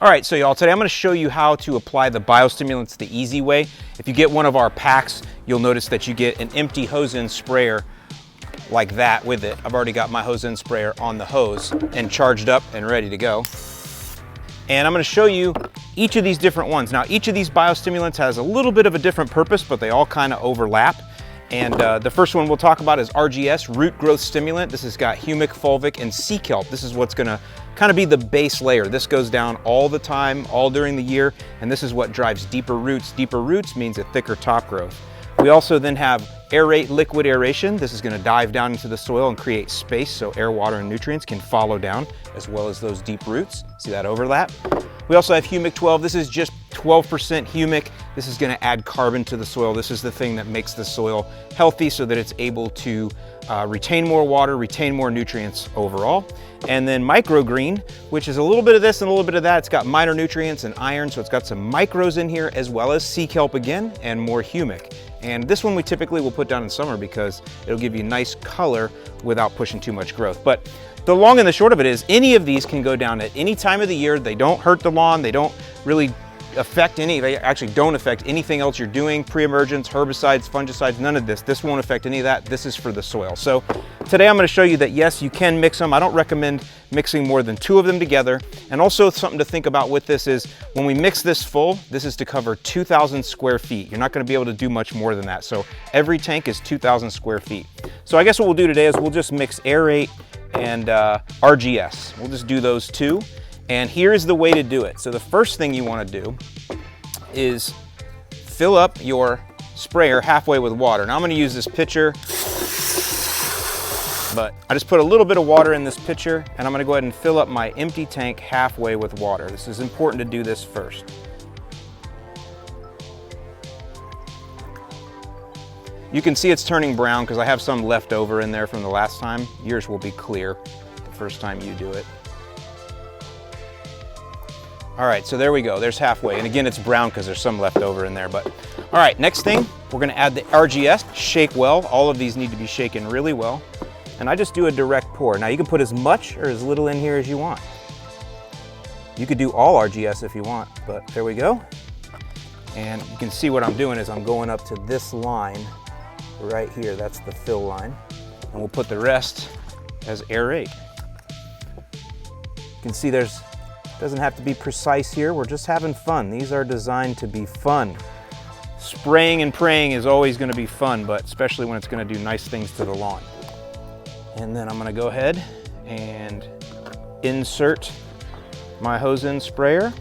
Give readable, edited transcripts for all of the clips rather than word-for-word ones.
All right, so y'all, today I'm gonna show you how to apply the biostimulants the easy way. If you get one of our packs, you'll notice that you get an empty hose end sprayer like that with it. I've already got my hose end sprayer on the hose and charged up and ready to go. And I'm gonna show you each of these different ones. Now, each of these biostimulants has a little bit of a different purpose, but they all kind of overlap. And the first one we'll talk about is RGS, Root Growth Stimulant. This has got humic, fulvic, and sea kelp. This is what's gonna kind of be the base layer. This goes down all the time, all during the year, and this is what drives deeper roots. Deeper roots means a thicker top growth. We also then have aerate liquid aeration. This is gonna dive down into the soil and create space so air, water, and nutrients can follow down, as well as those deep roots. See that overlap? We also have humic 12. This is just 12% humic. This is gonna add carbon to the soil. This is the thing that makes the soil healthy so that it's able to retain more water, retain more nutrients overall. And then microgreen, which is a little bit of this and a little bit of that. It's got minor nutrients and iron, so it's got some micros in here, as well as sea kelp again, and more humic. And this one we typically will put down in summer because it'll give you nice color without pushing too much growth. But the long and the short of it is any of these can go down at any time of the year. They don't hurt the lawn. They don't really affect they actually don't affect anything else you're doing, pre-emergence, herbicides, fungicides, none of this. This won't affect any of that. This is for the soil. So today I'm gonna show you that yes, you can mix them. I don't recommend mixing more than 2 of them together. And also something to think about with this is when we mix this full, this is to cover 2,000 square feet. You're not gonna be able to do much more than that. So every tank is 2,000 square feet. So I guess what we'll do today is we'll just mix aerate and RGS. We'll just do those 2. And here's the way to do it. So the first thing you want to do is fill up your sprayer halfway with water. Now I'm going to use this pitcher, but I just put a little bit of water in this pitcher and I'm going to go ahead and fill up my empty tank halfway with water. This is important to do this first. You can see it's turning brown because I have some left over in there from the last time. Yours will be clear the first time you do it. All right, so there we go, there's halfway. And again, it's brown because there's some left over in there, but. All right, next thing, we're gonna add the RGS, shake well. All of these need to be shaken really well. And I just do a direct pour. Now you can put as much or as little in here as you want. You could do all RGS if you want, but there we go. And you can see what I'm doing is I'm going up to this line right here, that's the fill line. And we'll put the rest as aerate. You can see doesn't have to be precise here. We're just having fun. These are designed to be fun. Spraying and praying is always going to be fun, but especially when it's going to do nice things to the lawn. And then I'm going to go ahead and insert my hose end sprayer.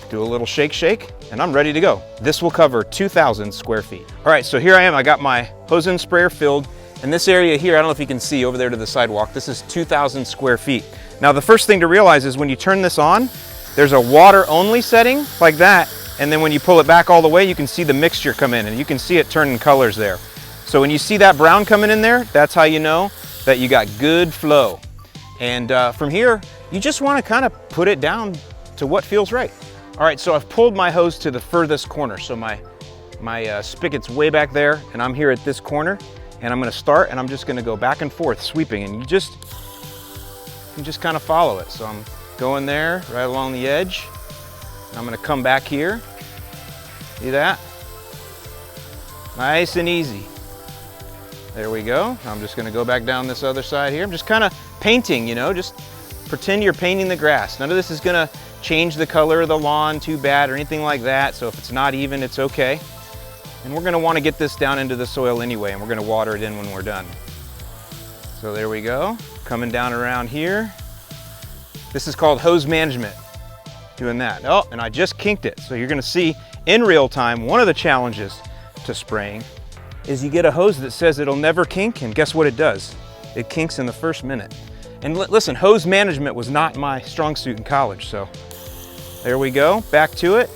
Do a little shake, and I'm ready to go. This will cover 2,000 square feet. All right, so here I am. I got my hose end sprayer filled. And this area here, I don't know if you can see over there to the sidewalk, this is 2,000 square feet. Now the first thing to realize is when you turn this on, there's a water only setting like that. And then when you pull it back all the way, you can see the mixture come in and you can see it turning colors there. So when you see that brown coming in there, that's how you know that you got good flow. And from here, you just wanna kind of put it down to what feels right. All right, so I've pulled my hose to the furthest corner. So my spigot's way back there and I'm here at this corner. And I'm gonna start and I'm just gonna go back and forth sweeping and you just kind of follow it. So I'm going there right along the edge. And I'm gonna come back here. See that? Nice and easy. There we go. I'm just gonna go back down this other side here. I'm just kind of painting, you know, just pretend you're painting the grass. None of this is gonna change the color of the lawn too bad or anything like that. So if it's not even, it's okay. And we're gonna wanna get this down into the soil anyway, and we're gonna water it in when we're done. So there we go, coming down around here. This is called hose management, doing that. Oh, and I just kinked it. So you're gonna see in real time, one of the challenges to spraying is you get a hose that says it'll never kink, and guess what it does? It kinks in the first minute. And listen, hose management was not my strong suit in college, so there we go, back to it.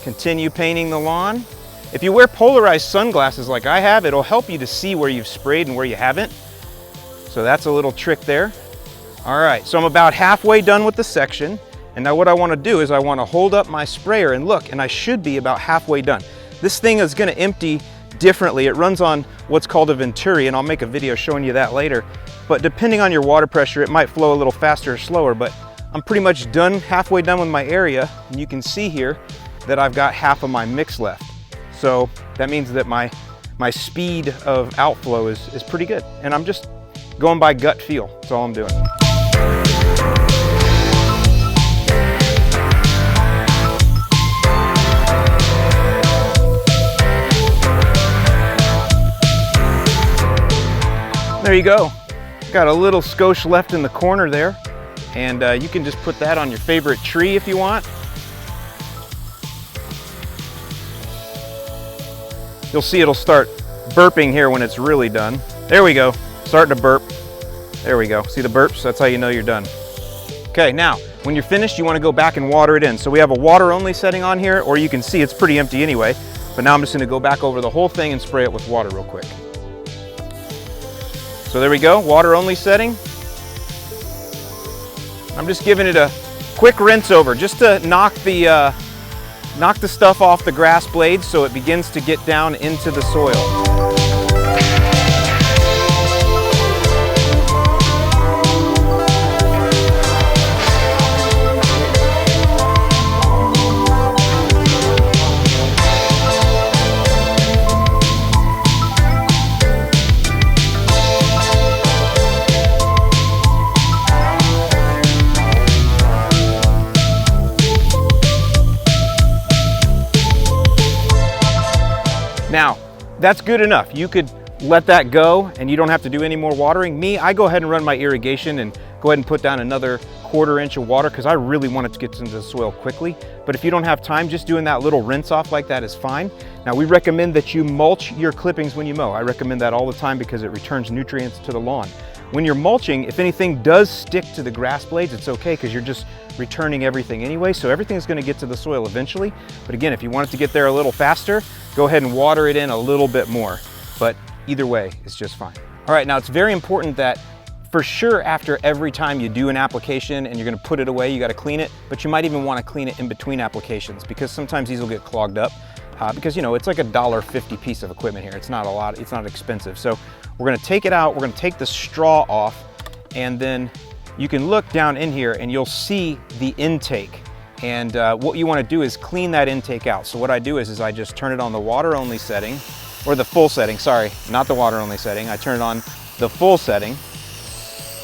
Continue painting the lawn. If you wear polarized sunglasses like I have, it'll help you to see where you've sprayed and where you haven't. So that's a little trick there. All right, so I'm about halfway done with the section. And now what I wanna do is I wanna hold up my sprayer and look, and I should be about halfway done. This thing is gonna empty differently. It runs on what's called a Venturi, and I'll make a video showing you that later. But depending on your water pressure, it might flow a little faster or slower, but I'm pretty much done, halfway done with my area, and you can see here that I've got half of my mix left. So that means that my speed of outflow is pretty good, and I'm just going by gut feel. That's all I'm doing. There you go. Got a little skosh left in the corner there, and you can just put that on your favorite tree if you want. You'll see it'll start burping here when it's really done. There we go, starting to burp. There we go, see the burps? That's how you know you're done. Okay, now, when you're finished, you wanna go back and water it in. So we have a water only setting on here, or you can see it's pretty empty anyway, but now I'm just gonna go back over the whole thing and spray it with water real quick. So there we go, water only setting. I'm just giving it a quick rinse over just to knock the stuff off the grass blades so it begins to get down into the soil. Now, that's good enough. You could let that go and you don't have to do any more watering. Me, I go ahead and run my irrigation and go ahead and put down another 1/4 inch of water because I really want it to get into the soil quickly. But if you don't have time, just doing that little rinse off like that is fine. Now, we recommend that you mulch your clippings when you mow. I recommend that all the time because it returns nutrients to the lawn. When you're mulching, if anything does stick to the grass blades, it's okay because you're just returning everything anyway, so everything's going to get to the soil eventually. But again, if you want it to get there a little faster, go ahead and water it in a little bit more. But either way, it's just fine. All right, now it's very important that for sure after every time you do an application and you're going to put it away, you got to clean it, but you might even want to clean it in between applications because sometimes these will get clogged up because, you know, it's like a $1.50 piece of equipment here. It's not a lot, it's not expensive. So we're going to take it out, we're going to take the straw off, and then you can look down in here and you'll see the intake. And what you want to do is clean that intake out. So what I do is I just turn it on the water only setting, or the full setting, sorry, not the water only setting. I turn it on the full setting,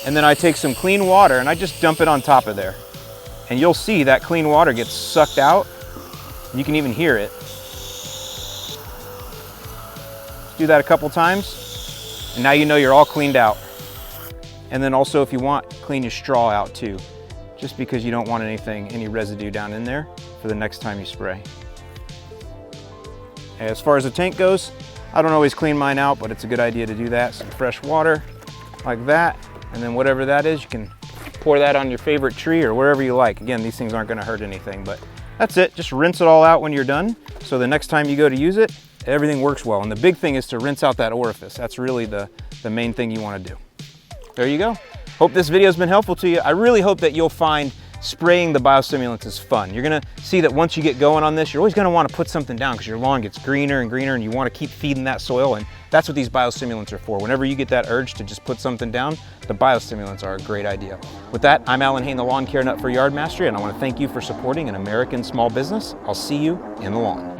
and then I take some clean water and I just dump it on top of there. And you'll see that clean water gets sucked out. You can even hear it. Do that a couple times, and now you know you're all cleaned out. And then also, if you want, clean your straw out too, just because you don't want any residue down in there for the next time you spray. As far as the tank goes, I don't always clean mine out, but it's a good idea to do that. Some fresh water like that, and then whatever that is, you can pour that on your favorite tree or wherever you like. Again, these things aren't going to hurt anything, but that's it. Just rinse it all out when you're done, so the next time you go to use it, everything works well. And the big thing is to rinse out that orifice. That's really the main thing you want to do. There you go. Hope this video has been helpful to you. I really hope that you'll find spraying the biostimulants is fun. You're gonna see that once you get going on this, you're always gonna want to put something down because your lawn gets greener and greener and you want to keep feeding that soil, and that's what these biostimulants are for. Whenever you get that urge to just put something down, the biostimulants are a great idea. With that, I'm Alan Hain, the Lawn Care Nut for Yard Mastery, and I want to thank you for supporting an American small business. I'll see you in the lawn.